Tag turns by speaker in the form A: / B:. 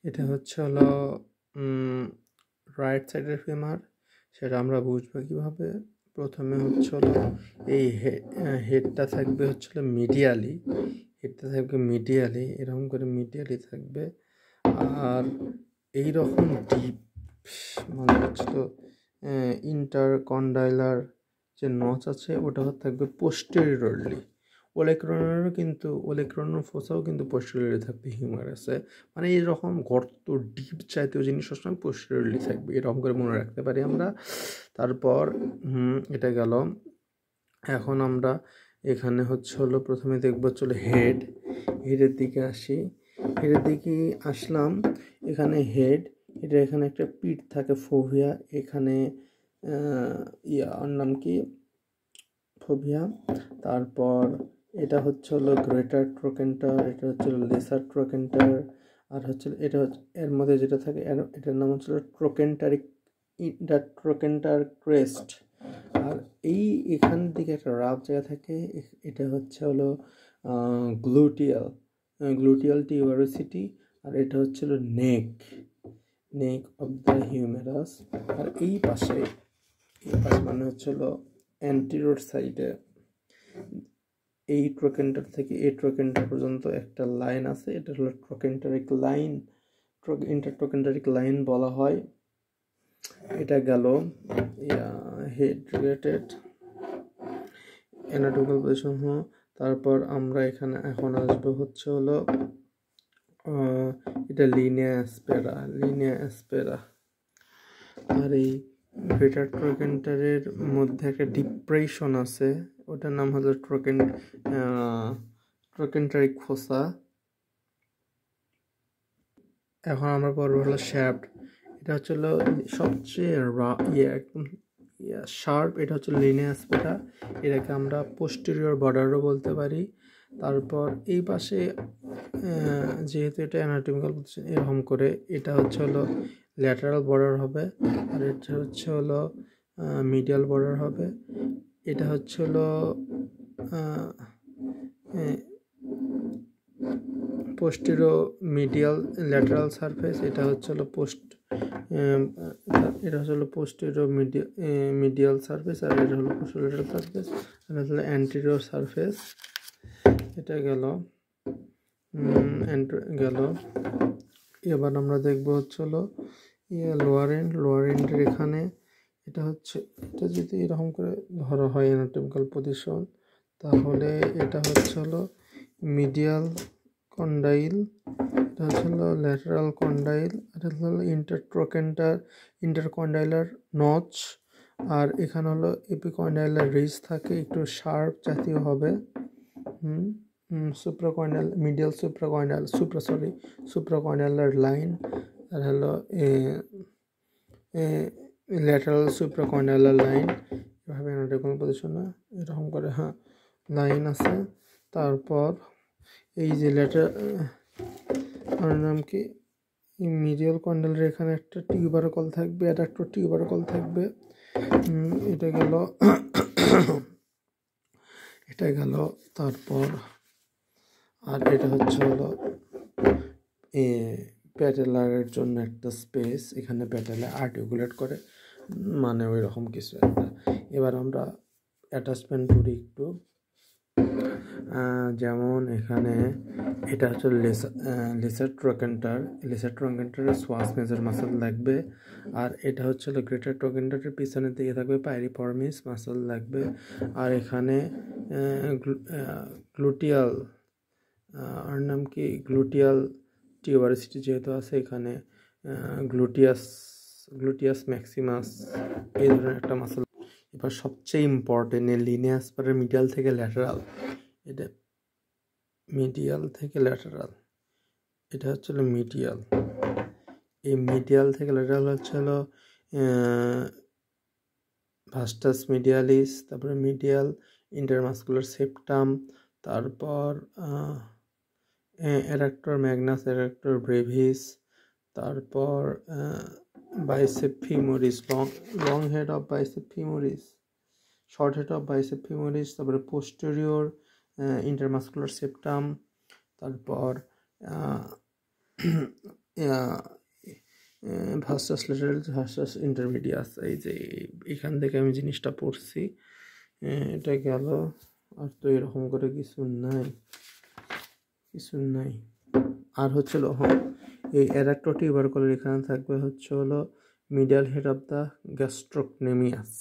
A: এটা হচ্ছে হলো রাইট সাইডের ফিমার। সেটা আমরা বুঝবো কীভাবে? প্রথমে হচ্ছে হলো এই হেডটা থাকবে হচ্ছে হলো মিডিয়ালি, এরকম করে মিডিয়ালি থাকবে। আর এই রকম ডিপ মানে হচ্ছে তো ইন্টারকন্ডাইলার যে নচ আছে ওটা থাকবে পোস্টেরিয়রলি। ওলেক্রনের ফোসাও কিন্তু পোস্টেরিয়রলি থাকবে হিউমারাসে। মানে এইরকম গর্ত ডিপ জাতীয় জিনিস সবসময় পোস্টেরিয়রলি থাকবে, এরকম করে মনে রাখতে পারি আমরা। তারপর এটা গেল। এখন আমরা এখানে হচ্ছে হলো প্রথমে দেখবো চলো হেডের দিকে আসি। হেডের দিকে আসলাম, এখানে এটা এখানে একটা পিঠ থাকে ফোভিয়া, এখানে ওর নাম কি ফোভিয়া। তারপর এটা হচ্ছে হলো গ্রেটার ট্রোকেন্টার, এটা হচ্ছে লেসার ট্রোকেন্টার, আর হচ্ছে এটা হচ্ছে এর মধ্যে যেটা থাকে এটার নাম হচ্ছে ট্রোকেন্টার ক্রেস্ট। আর এখান থেকে একটা রাফ জায়গা থাকে, এটা হচ্ছে হলো গ্লুটিয়াল টিউবারোসিটি। আর এটা হচ্ছে হলো নেক অফ দ্য হিউমেরাস। আর এই পাশে মানে হচ্ছে হলো অ্যান্টিরিয়র সাইডে এই ট্রোকেন্টার থেকে এই ট্রোকেন্টার পর্যন্ত একটা লাইন আছে, এটা হলো ইন্টারট্রোকেন্টারিক লাইন বলা হয়। এটা গেল হেড রিলেটেড অ্যানাটমিক্যাল পজিশন। তারপর আমরা এখানে এখন আসবো হচ্ছে হলো এটা লিনিয়া অ্যাসপেরা। আর এই গ্রেটার ট্রোকেন্টারের মধ্যে একটা ডিপ্রেশন আছে, ওটার নাম হলো ট্রোকেন্টারিক ফোসা। এখন আমরা পড়বো হলো শ্যাফট। এটা হচ্ছে হলো সবচেয়ে একদম শার্প, এটা হচ্ছে লিনিয়া অ্যাসপেরা। এটাকে আমরা পোস্টেরিয়র বর্ডারও বলতে পারি। তারপর এই পাশে যেহেতু এটা অ্যানাটমিক্যাল পজিশন এরকম করে, এটা হচ্ছে হলো ল্যাটারাল বর্ডার হবে, আর এটা হচ্ছে হলো মিডিয়াল বর্ডার হবে। এটা হচ্ছে হলো পোস্টেরিয়র মিডিয়াল ল্যাটারাল সারফেস। এটা হচ্ছে হলো পোস্টেরিয়র মিডিয়াল সারফেস, আর এটা হলো পোস্টেরিয়র সারফেস, আর এটা হলো অ্যান্টেরিয়র সারফেস। এটা গেল। এবার আমরা দেখবো হচ্ছে হলো লোয়ার এন্ডের এখানে। এটা যদি এরকম করে ধরা হয় অ্যানাটমিক্যাল পজিশন, তাহলে এটা হচ্ছে হলো মিডিয়াল কন্ডাইল, এটা হচ্ছে হলো ল্যাটারাল কন্ডাইল, এটা হলো ইন্টারকন্ডাইলার নচ। আর এখানে হলো এপিকন্ডাইলার রিজ থাকে, একটু শার্প জাতীয় হবে। সুপ্রাকন্ডাইলার লাইন, আর হলো ল্যাটারাল সুপ্রাকন্ডাইলার লাইন। এভাবে অ্যানাটমিক্যাল পজিশনে এরকম করে লাইন আছে। তারপর এই যে নাম কি মিডিয়াল কন্ডাইলের এখানে একটা টিউবারকল থাকবে, আর একটা টিউবারকল থাকবে। এটা গেল। তারপর আর এটা হচ্ছে হলো প্যাটেলারের জন্য একটা স্পেস, এখানে প্যাটেলা আর্টিকুলেট করে, মানে ওই রকম কিছু একটা। এবার আমরা অ্যাটাচমেন্ট করি একটু, যেমন এখানে এটা হচ্ছে লেসার ট্রোকেন্টারের সোয়াস মেজর মাসল লাগবে। আর এটা হচ্ছে গ্রেটার ট্রোকেন্টারের পিছনের দিকে থাকবে পাইরিফর্মিস মাসল লাগবে। আর এখানে গ্লুটিয়াল টিউবারোসিটি যেহেতু আছে, এখানে গ্লুটিয়াস ম্যাক্সিমাস এই ধরনের একটা মাসল। এবার সবচেয়ে ইম্পর্টেন্ট লিনিয়া অ্যাসপেরার মিডিয়াল থেকে ল্যাটারাল, এটা এটা হচ্ছে মিডিয়াল। এই মিডিয়াল থেকে ল্যাটারাল হচ্ছে হলো ভাস্টাস মিডিয়ালিস, তারপরে মিডিয়াল ইন্টারমাসকুলার সেপ্টাম, তারপর এরেক্টর ম্যাগনাস, এরেক্টর ব্রেভিস, তারপর bicep femoris, long head of bicep femoris, short head of bicep femoris, তারপরে পোস্টেরিয়র ইন্টারমাসকুলার সেপ্টাম, তারপর ভার্সাস ল্যাটারাল ভার্সাস ইন্টারমিডিয়াস, এই যে এখান থেকে আমি জিনিসটা পড়ছি। এটা গেল। আর তো এরকম করে কিছু নাই। আর হচ্ছে এই অ্যাডাক্টোটিভ টিউবারকুলার এখানে থাকবে হচ্ছে হলো middle head of the gastrocnemius.